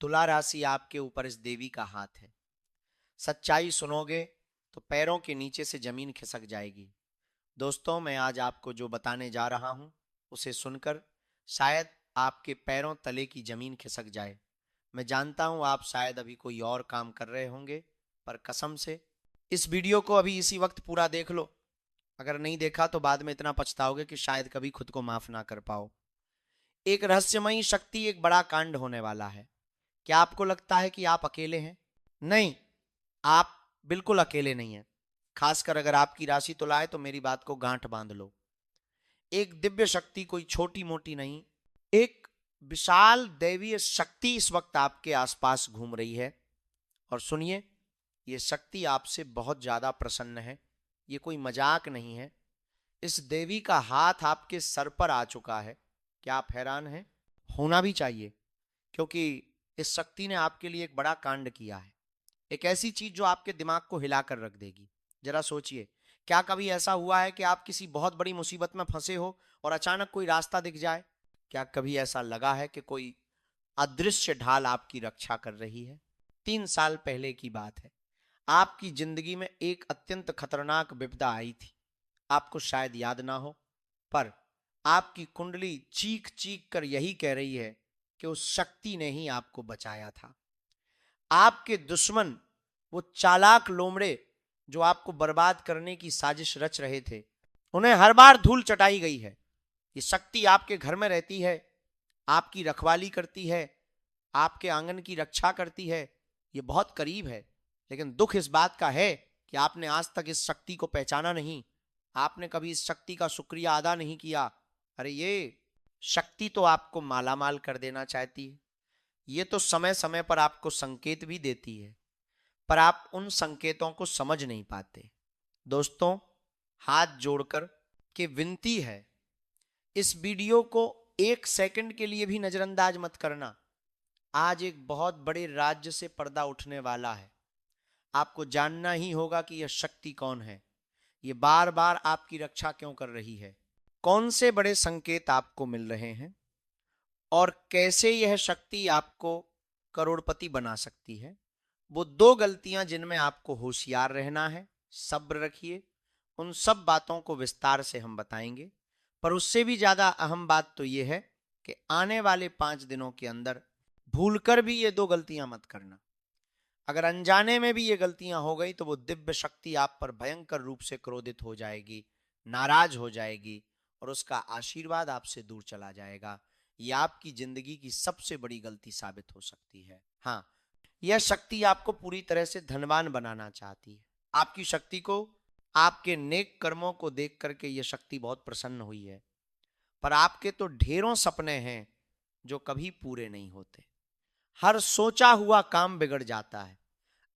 तुला राशि आपके ऊपर इस देवी का हाथ है। सच्चाई सुनोगे तो पैरों के नीचे से जमीन खिसक जाएगी। दोस्तों, मैं आज आपको जो बताने जा रहा हूं उसे सुनकर शायद आपके पैरों तले की जमीन खिसक जाए। मैं जानता हूं आप शायद अभी कोई और काम कर रहे होंगे, पर कसम से इस वीडियो को अभी इसी वक्त पूरा देख लो। अगर नहीं देखा तो बाद में इतना पछताओगे कि शायद कभी खुद को माफ ना कर पाओ। एक रहस्यमयी शक्ति, एक बड़ा कांड होने वाला है। क्या आपको लगता है कि आप अकेले हैं? नहीं, आप बिल्कुल अकेले नहीं हैं। खासकर अगर आपकी राशि तुला है तो मेरी बात को गांठ बांध लो। एक दिव्य शक्ति, कोई छोटी मोटी नहीं, एक विशाल दैवीय शक्ति इस वक्त आपके आसपास घूम रही है। और सुनिए, ये शक्ति आपसे बहुत ज्यादा प्रसन्न है। ये कोई मजाक नहीं है। इस देवी का हाथ आपके सर पर आ चुका है। क्या आप हैरान हैं? होना भी चाहिए, क्योंकि इस शक्ति ने आपके लिए एक बड़ा कांड किया है। एक ऐसी चीज जो आपके दिमाग को हिलाकर रख देगी। जरा सोचिए, क्या कभी ऐसा हुआ है कि आप किसी बहुत बड़ी मुसीबत में फंसे हो और अचानक कोई रास्ता दिख जाए? क्या कभी ऐसा लगा है कि कोई अदृश्य ढाल आपकी रक्षा कर रही है? 3 साल पहले की बात है। आपकी जिंदगी में एक अत्यंत खतरनाक विपदा आई थी। आपको शायद याद ना हो, पर आपकी कुंडली चीख चीख कर यही कह रही है कि उस शक्ति ने ही आपको बचाया था। आपके दुश्मन, वो चालाक लोमड़े जो आपको बर्बाद करने की साजिश रच रहे थे, उन्हें हर बार धूल चटाई गई है। ये शक्ति आपके घर में रहती है, आपकी रखवाली करती है, आपके आंगन की रक्षा करती है। ये बहुत करीब है। लेकिन दुख इस बात का है कि आपने आज तक इस शक्ति को पहचाना नहीं। आपने कभी इस शक्ति का शुक्रिया अदा नहीं किया। अरे, ये शक्ति तो आपको मालामाल कर देना चाहती है। ये तो समय समय पर आपको संकेत भी देती है, पर आप उन संकेतों को समझ नहीं पाते। दोस्तों, हाथ जोड़कर के विनती है, इस वीडियो को 1 सेकंड के लिए भी नजरअंदाज मत करना। आज एक बहुत बड़े राज्य से पर्दा उठने वाला है। आपको जानना ही होगा कि यह शक्ति कौन है, ये बार बार आपकी रक्षा क्यों कर रही है, कौन से बड़े संकेत आपको मिल रहे हैं, और कैसे यह शक्ति आपको करोड़पति बना सकती है। वो 2 गलतियां जिनमें आपको होशियार रहना है, सब्र रखिए। उन सब बातों को विस्तार से हम बताएंगे। पर उससे भी ज्यादा अहम बात तो यह है कि आने वाले 5 दिनों के अंदर भूलकर भी ये 2 गलतियां मत करना। अगर अनजाने में भी ये गलतियां हो गई तो वो दिव्य शक्ति आप पर भयंकर रूप से क्रोधित हो जाएगी, नाराज हो जाएगी, और उसका आशीर्वाद आपसे दूर चला जाएगा। ये आपकी जिंदगी की सबसे बड़ी गलती साबित हो सकती है। हाँ, यह शक्ति आपको पूरी तरह से धनवान बनाना चाहती है। आपकी शक्ति को, आपके नेक कर्मों को देख करके यह शक्ति बहुत प्रसन्न हुई है। पर आपके तो ढेरों सपने हैं जो कभी पूरे नहीं होते। हर सोचा हुआ काम बिगड़ जाता है।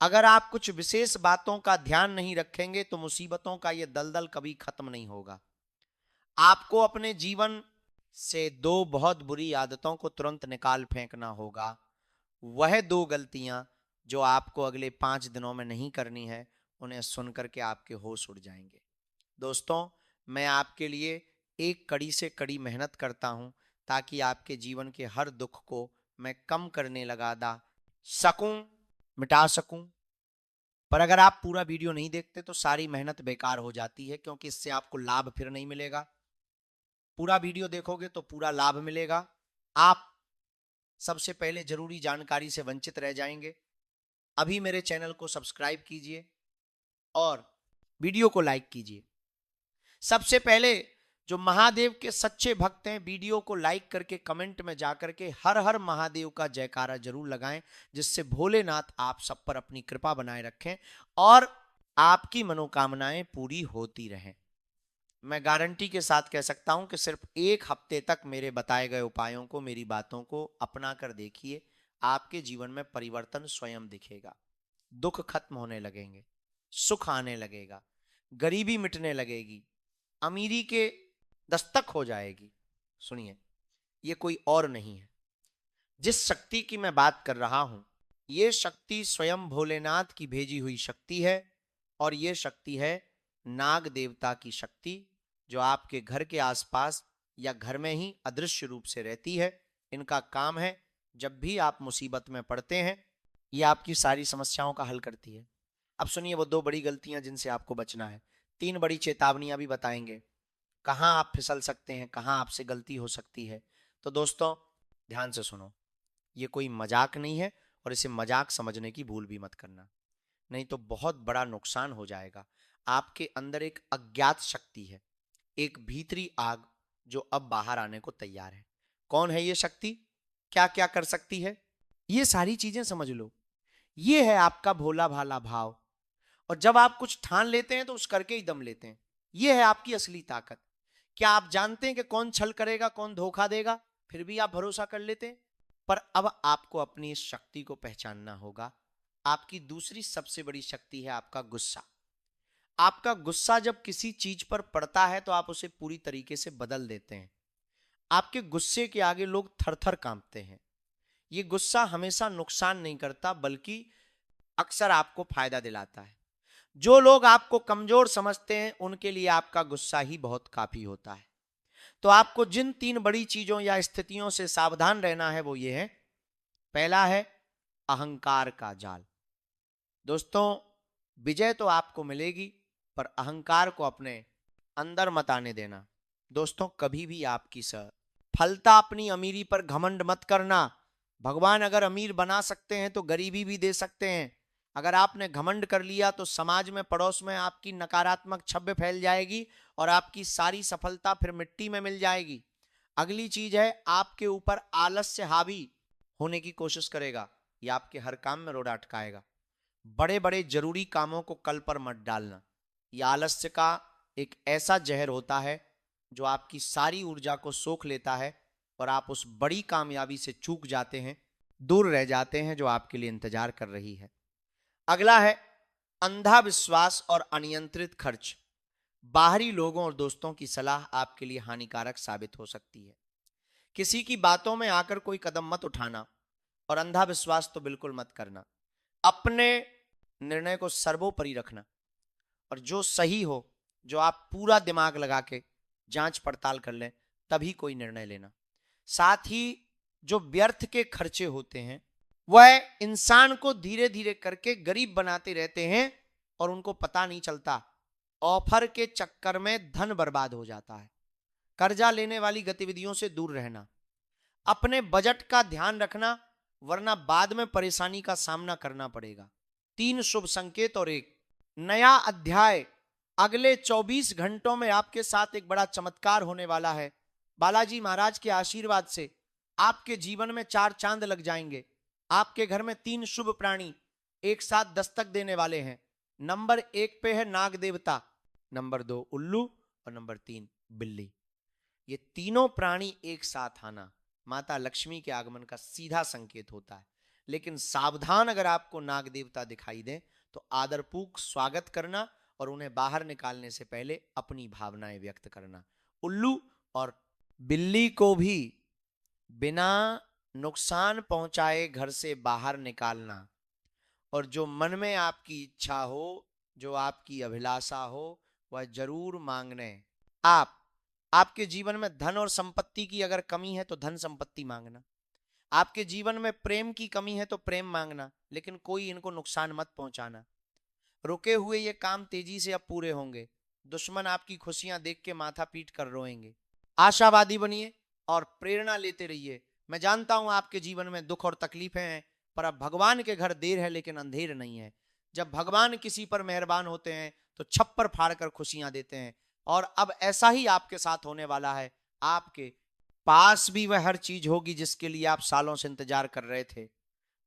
अगर आप कुछ विशेष बातों का ध्यान नहीं रखेंगे तो मुसीबतों का यह दलदल कभी खत्म नहीं होगा। आपको अपने जीवन से 2 बहुत बुरी आदतों को तुरंत निकाल फेंकना होगा। वह 2 गलतियां जो आपको अगले 5 दिनों में नहीं करनी है, उन्हें सुनकर के आपके होश उड़ जाएंगे। दोस्तों, मैं आपके लिए एक कड़ी से कड़ी मेहनत करता हूं ताकि आपके जीवन के हर दुख को मैं कम करने लगा दा सकूं, मिटा सकूं। पर अगर आप पूरा वीडियो नहीं देखते तो सारी मेहनत बेकार हो जाती है, क्योंकि इससे आपको लाभ फिर नहीं मिलेगा। पूरा वीडियो देखोगे तो पूरा लाभ मिलेगा। आप सबसे पहले जरूरी जानकारी से वंचित रह जाएंगे। अभी मेरे चैनल को सब्सक्राइब कीजिए और वीडियो को लाइक कीजिए। सबसे पहले जो महादेव के सच्चे भक्त हैं, वीडियो को लाइक करके कमेंट में जाकर के हर हर महादेव का जयकारा जरूर लगाएं, जिससे भोलेनाथ आप सब पर अपनी कृपा बनाए रखें और आपकी मनोकामनाएं पूरी होती रहें। मैं गारंटी के साथ कह सकता हूं कि सिर्फ 1 हफ्ते तक मेरे बताए गए उपायों को, मेरी बातों को अपना कर देखिए, आपके जीवन में परिवर्तन स्वयं दिखेगा। दुख खत्म होने लगेंगे, सुख आने लगेगा, गरीबी मिटने लगेगी, अमीरी के दस्तक हो जाएगी। सुनिए, ये कोई और नहीं है। जिस शक्ति की मैं बात कर रहा हूं, ये शक्ति स्वयं भोलेनाथ की भेजी हुई शक्ति है। और ये शक्ति है नाग देवता की शक्ति, जो आपके घर के आसपास या घर में ही अदृश्य रूप से रहती है। इनका काम है जब भी आप मुसीबत में पड़ते हैं, ये आपकी सारी समस्याओं का हल करती है। अब सुनिए वो 2 बड़ी गलतियां जिनसे आपको बचना है। 3 बड़ी चेतावनियां भी बताएंगे, कहाँ आप फिसल सकते हैं, कहाँ आपसे गलती हो सकती है। तो दोस्तों ध्यान से सुनो, ये कोई मजाक नहीं है और इसे मजाक समझने की भूल भी मत करना, नहीं तो बहुत बड़ा नुकसान हो जाएगा। आपके अंदर एक अज्ञात शक्ति है, एक भीतरी आग जो अब बाहर आने को तैयार है। कौन है ये शक्ति, क्या क्या कर सकती है, ये सारी चीजें समझ लो। ये है आपका भोला भाला भाव, और जब आप कुछ ठान लेते हैं तो उस करके ही दम लेते हैं। ये है आपकी असली ताकत। क्या आप जानते हैं कि कौन छल करेगा, कौन धोखा देगा, फिर भी आप भरोसा कर लेते हैं? पर अब आपको अपनी इस शक्ति को पहचानना होगा। आपकी दूसरी सबसे बड़ी शक्ति है आपका गुस्सा। आपका गुस्सा जब किसी चीज पर पड़ता है तो आप उसे पूरी तरीके से बदल देते हैं। आपके गुस्से के आगे लोग थर थर कांपते हैं। ये गुस्सा हमेशा नुकसान नहीं करता, बल्कि अक्सर आपको फायदा दिलाता है। जो लोग आपको कमजोर समझते हैं उनके लिए आपका गुस्सा ही बहुत काफी होता है। तो आपको जिन 3 बड़ी चीजों या स्थितियों से सावधान रहना है वो ये है। पहला है अहंकार का जाल। दोस्तों विजय तो आपको मिलेगी, पर अहंकार को अपने अंदर मत आने देना। दोस्तों कभी भी आपकी सफलता अपनी अमीरी पर घमंड मत करना। भगवान अगर अमीर बना सकते हैं तो गरीबी भी दे सकते हैं। अगर आपने घमंड कर लिया तो समाज में, पड़ोस में आपकी नकारात्मक छवि फैल जाएगी और आपकी सारी सफलता फिर मिट्टी में मिल जाएगी। अगली चीज है आपके ऊपर आलस्य हावी होने की कोशिश करेगा, ये आपके हर काम में रोड़ा अटकाएगा। बड़े बड़े जरूरी कामों को कल पर मत डालना। यह आलस्य का एक ऐसा जहर होता है जो आपकी सारी ऊर्जा को सोख लेता है और आप उस बड़ी कामयाबी से चूक जाते हैं, दूर रह जाते हैं जो आपके लिए इंतजार कर रही है। अगला है अंधा विश्वास और अनियंत्रित खर्च। बाहरी लोगों और दोस्तों की सलाह आपके लिए हानिकारक साबित हो सकती है। किसी की बातों में आकर कोई कदम मत उठाना और अंधा विश्वास तो बिल्कुल मत करना। अपने निर्णय को सर्वोपरि रखना और जो सही हो, जो आप पूरा दिमाग लगा के जांच पड़ताल कर लें, तभी कोई निर्णय लेना। साथ ही जो व्यर्थ के खर्चे होते हैं वह इंसान को धीरे धीरे करके गरीब बनाते रहते हैं और उनको पता नहीं चलता। ऑफर के चक्कर में धन बर्बाद हो जाता है। कर्जा लेने वाली गतिविधियों से दूर रहना, अपने बजट का ध्यान रखना, वरना बाद में परेशानी का सामना करना पड़ेगा। 3 शुभ संकेत और एक नया अध्याय। अगले 24 घंटों में आपके साथ एक बड़ा चमत्कार होने वाला है। बालाजी महाराज के आशीर्वाद से आपके जीवन में 4 चांद लग जाएंगे। आपके घर में 3 शुभ प्राणी एक साथ दस्तक देने वाले हैं। नंबर 1 पे है नाग देवता, नंबर 2 उल्लू और नंबर 3 बिल्ली। ये तीनों प्राणी एक साथ आना माता लक्ष्मी के आगमन का सीधा संकेत होता है। लेकिन सावधान, अगर आपको नाग देवता दिखाई दे तो आदरपूर्वक स्वागत करना और उन्हें बाहर निकालने से पहले अपनी भावनाएं व्यक्त करना। उल्लू और बिल्ली को भी बिना नुकसान पहुंचाए घर से बाहर निकालना, और जो मन में आपकी इच्छा हो, जो आपकी अभिलाषा हो, वह जरूर मांगने। आपके जीवन में धन और संपत्ति की अगर कमी है तो धन संपत्ति मांगना। आपके जीवन में प्रेम की कमी है तो प्रेम मांगना, लेकिन कोई इनको नुकसान मत पहुंचाना। रुके हुए ये काम तेजी से अब पूरे होंगे। दुश्मन आपकी खुशियां देख के माथा पीट कर रोएंगे। आशावादी बनिए और प्रेरणा लेते रहिए। मैं जानता हूं आपके जीवन में दुख और तकलीफें हैं, पर अब भगवान के घर देर है लेकिन अंधेर नहीं है। जब भगवान किसी पर मेहरबान होते हैं तो छप्पर फाड़ कर खुशियां देते हैं, और अब ऐसा ही आपके साथ होने वाला है। आपके पास भी वह हर चीज होगी जिसके लिए आप सालों से इंतजार कर रहे थे।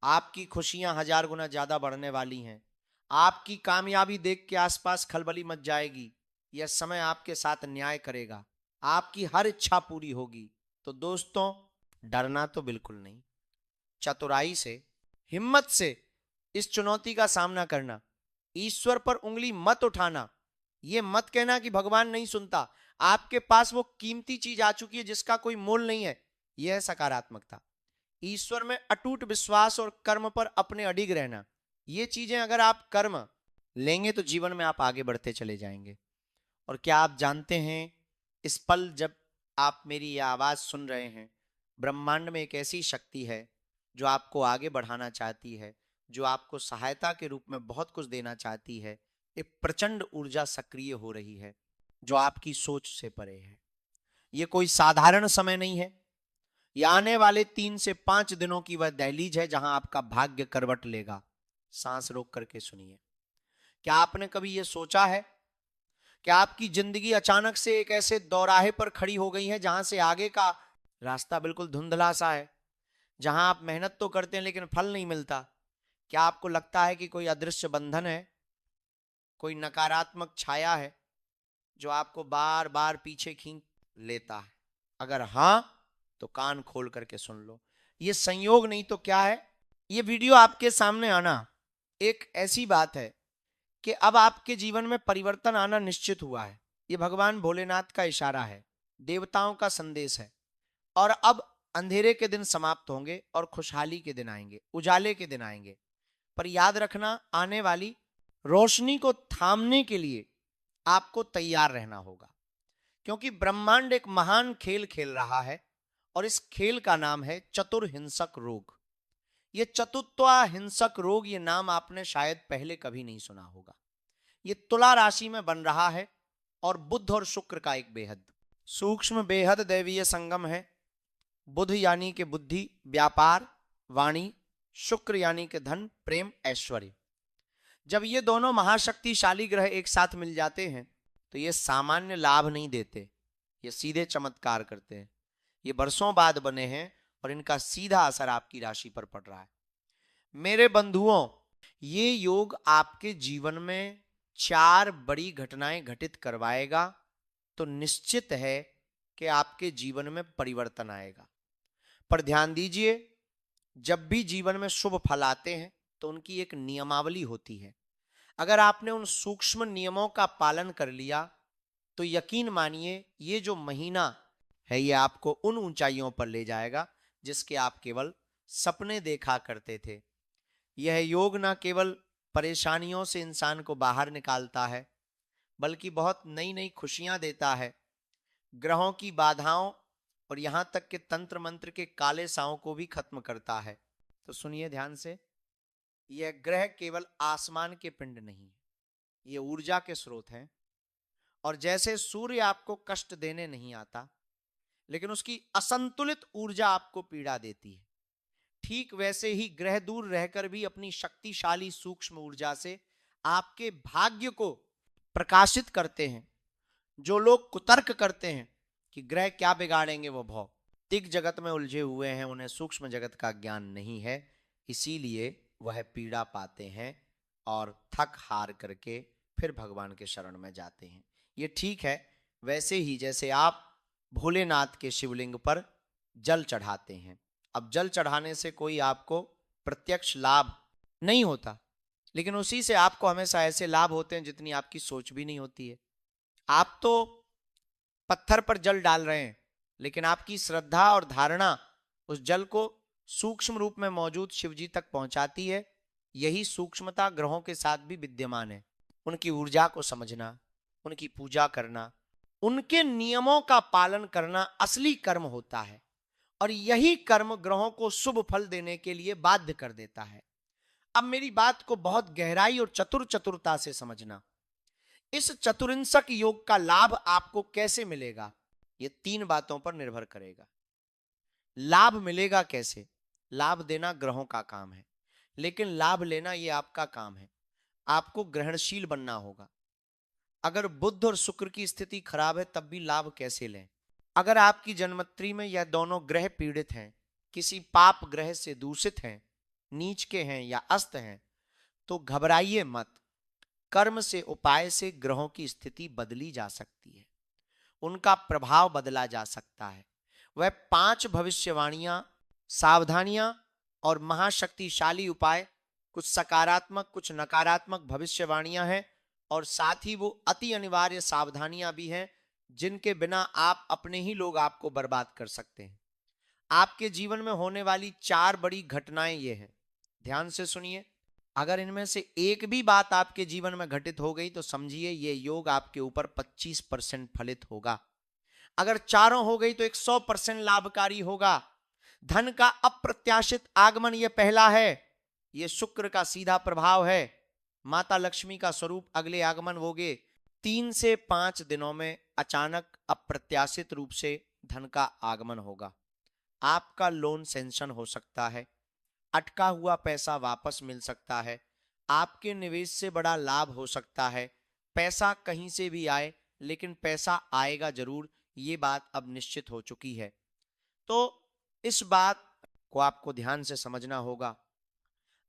आपकी खुशियां 1000 गुना ज्यादा बढ़ने वाली हैं। आपकी कामयाबी देख के आसपास खलबली मच जाएगी। यह समय आपके साथ न्याय करेगा, आपकी हर इच्छा पूरी होगी। तो दोस्तों डरना तो बिल्कुल नहीं, चतुराई से, हिम्मत से इस चुनौती का सामना करना। ईश्वर पर उंगली मत उठाना। यह मत कहना कि भगवान नहीं सुनता। आपके पास वो कीमती चीज आ चुकी है जिसका कोई मोल नहीं है। यह है सकारात्मकता। ईश्वर में अटूट विश्वास और कर्म पर अपने अडिग रहना। ये चीजें अगर आप कर्म लेंगे तो जीवन में आप आगे बढ़ते चले जाएंगे। और क्या आप जानते हैं, इस पल जब आप मेरी यह आवाज सुन रहे हैं, ब्रह्मांड में एक ऐसी शक्ति है जो आपको आगे बढ़ाना चाहती है, जो आपको सहायता के रूप में बहुत कुछ देना चाहती है, एक प्रचंड ऊर्जा सक्रिय हो रही है जो आपकी सोच से परे है। ये कोई साधारण समय नहीं है। ये आने वाले 3 से 5 दिनों की वह दहलीज है जहां आपका भाग्य करवट लेगा। सांस रोक करके सुनिए। क्या आपने कभी यह सोचा है कि आपकी जिंदगी अचानक से एक ऐसे दौराहे पर खड़ी हो गई है जहां से आगे का रास्ता बिल्कुल धुंधला सा है, जहां आप मेहनत तो करते हैं लेकिन फल नहीं मिलता? क्या आपको लगता है कि कोई अदृश्य बंधन है, कोई नकारात्मक छाया है जो आपको बार बार पीछे खींच लेता है? अगर हां, तो कान खोल करके सुन लो। ये संयोग नहीं तो क्या है? ये वीडियो आपके सामने आना एक ऐसी बात है कि अब आपके जीवन में परिवर्तन आना निश्चित हुआ है। ये भगवान भोलेनाथ का इशारा है, देवताओं का संदेश है। और अब अंधेरे के दिन समाप्त होंगे और खुशहाली के दिन आएंगे, उजाले के दिन आएंगे। पर याद रखना, आने वाली रोशनी को थामने के लिए आपको तैयार रहना होगा, क्योंकि ब्रह्मांड एक महान खेल खेल रहा है और इस खेल का नाम है चतुर्हिंसक रोग। ये चतुत्वा हिंसक रोग, ये नाम आपने शायद पहले कभी नहीं सुना होगा। ये तुला राशि में बन रहा है और बुध और शुक्र का एक बेहद सूक्ष्म, बेहद दैवीय संगम है। बुध यानी कि बुद्धि, व्यापार, वाणी, शुक्र यानी कि धन, प्रेम, ऐश्वर्य। जब ये दोनों महाशक्तिशाली ग्रह एक साथ मिल जाते हैं तो ये सामान्य लाभ नहीं देते, ये सीधे चमत्कार करते हैं। ये बरसों बाद बने हैं और इनका सीधा असर आपकी राशि पर पड़ रहा है। मेरे बंधुओं, ये योग आपके जीवन में 4 बड़ी घटनाएं घटित करवाएगा, तो निश्चित है कि आपके जीवन में परिवर्तन आएगा। पर ध्यान दीजिए, जब भी जीवन में शुभ फल आते हैं तो उनकी एक नियमावली होती है। अगर आपने उन सूक्ष्म नियमों का पालन कर लिया तो यकीन मानिए, ये जो महीना है ये आपको उन ऊंचाइयों पर ले जाएगा जिसके आप केवल सपने देखा करते थे। यह योग ना केवल परेशानियों से इंसान को बाहर निकालता है, बल्कि बहुत नई नई खुशियां देता है। ग्रहों की बाधाओं और यहां तक कि तंत्र मंत्र के काले साओं को भी खत्म करता है। तो सुनिए ध्यान से, यह ग्रह केवल आसमान के पिंड नहीं है, ये ऊर्जा के स्रोत हैं। और जैसे सूर्य आपको कष्ट देने नहीं आता, लेकिन उसकी असंतुलित ऊर्जा आपको पीड़ा देती है, ठीक वैसे ही ग्रह दूर रहकर भी अपनी शक्तिशाली सूक्ष्म ऊर्जा से आपके भाग्य को प्रकाशित करते हैं। जो लोग कुतर्क करते हैं कि ग्रह क्या बिगाड़ेंगे, वो भौतिक जगत में उलझे हुए हैं, उन्हें सूक्ष्म जगत का ज्ञान नहीं है, इसीलिए वह पीड़ा पाते हैं और थक हार करके फिर भगवान के शरण में जाते हैं। ये ठीक है, वैसे ही जैसे आप भोलेनाथ के शिवलिंग पर जल चढ़ाते हैं। अब जल चढ़ाने से कोई आपको प्रत्यक्ष लाभ नहीं होता, लेकिन उसी से आपको हमेशा ऐसे लाभ होते हैं जितनी आपकी सोच भी नहीं होती है। आप तो पत्थर पर जल डाल रहे हैं, लेकिन आपकी श्रद्धा और धारणा उस जल को सूक्ष्म रूप में मौजूद शिवजी तक पहुंचाती है। यही सूक्ष्मता ग्रहों के साथ भी विद्यमान है। उनकी ऊर्जा को समझना, उनकी पूजा करना, उनके नियमों का पालन करना असली कर्म होता है, और यही कर्म ग्रहों को शुभ फल देने के लिए बाध्य कर देता है। अब मेरी बात को बहुत गहराई और चतुरता से समझना। इस चतुरिंसक योग का लाभ आपको कैसे मिलेगा, यह 3 बातों पर निर्भर करेगा। लाभ मिलेगा कैसे? लाभ देना ग्रहों का काम है, लेकिन लाभ लेना यह आपका काम है। आपको ग्रहणशील बनना होगा। अगर बुध और शुक्र की स्थिति खराब है तब भी लाभ कैसे लें? अगर आपकी जन्मत्री में यह दोनों ग्रह पीड़ित हैं, किसी पाप ग्रह से दूषित हैं, नीच के हैं या अस्त हैं, तो घबराइए मत। कर्म से, उपाय से ग्रहों की स्थिति बदली जा सकती है, उनका प्रभाव बदला जा सकता है। वह 5 भविष्यवाणियां, सावधानियां और महाशक्तिशाली उपाय, कुछ सकारात्मक कुछ नकारात्मक भविष्यवाणियां हैं, और साथ ही वो अति अनिवार्य सावधानियां भी हैं जिनके बिना आप अपने ही लोग आपको बर्बाद कर सकते हैं। आपके जीवन में होने वाली 4 बड़ी घटनाएं ये हैं, ध्यान से सुनिए। अगर इनमें से एक भी बात आपके जीवन में घटित हो गई तो समझिए ये योग आपके ऊपर 25% फलित होगा। अगर चारों हो गई तो 100% लाभकारी होगा। धन का अप्रत्याशित आगमन ये पहला है, ये शुक्र का सीधा प्रभाव है। माता लक्ष्मी का स्वरूप अगले आगमन होगे। 3 से 5 दिनों में अचानक अप्रत्याशित रूप से धन का आगमन होगा। आपका लोन सेंक्शन हो सकता है, अटका हुआ पैसा वापस मिल सकता है, आपके निवेश से बड़ा लाभ हो सकता है। पैसा कहीं से भी आए, लेकिन पैसा आएगा जरूर, ये बात अब निश्चित हो चुकी है। तो इस बात को आपको ध्यान से समझना होगा।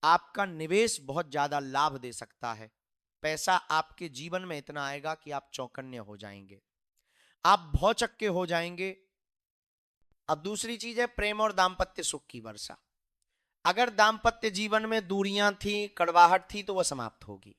आपका निवेश बहुत ज्यादा लाभ दे सकता है। पैसा आपके जीवन में इतना आएगा कि आप चौकन्ने हो जाएंगे, आप भौचक्के हो जाएंगे। अब दूसरी चीज है प्रेम और दाम्पत्य सुख की वर्षा। अगर दाम्पत्य जीवन में दूरियां थी, कड़वाहट थी, तो वह समाप्त होगी।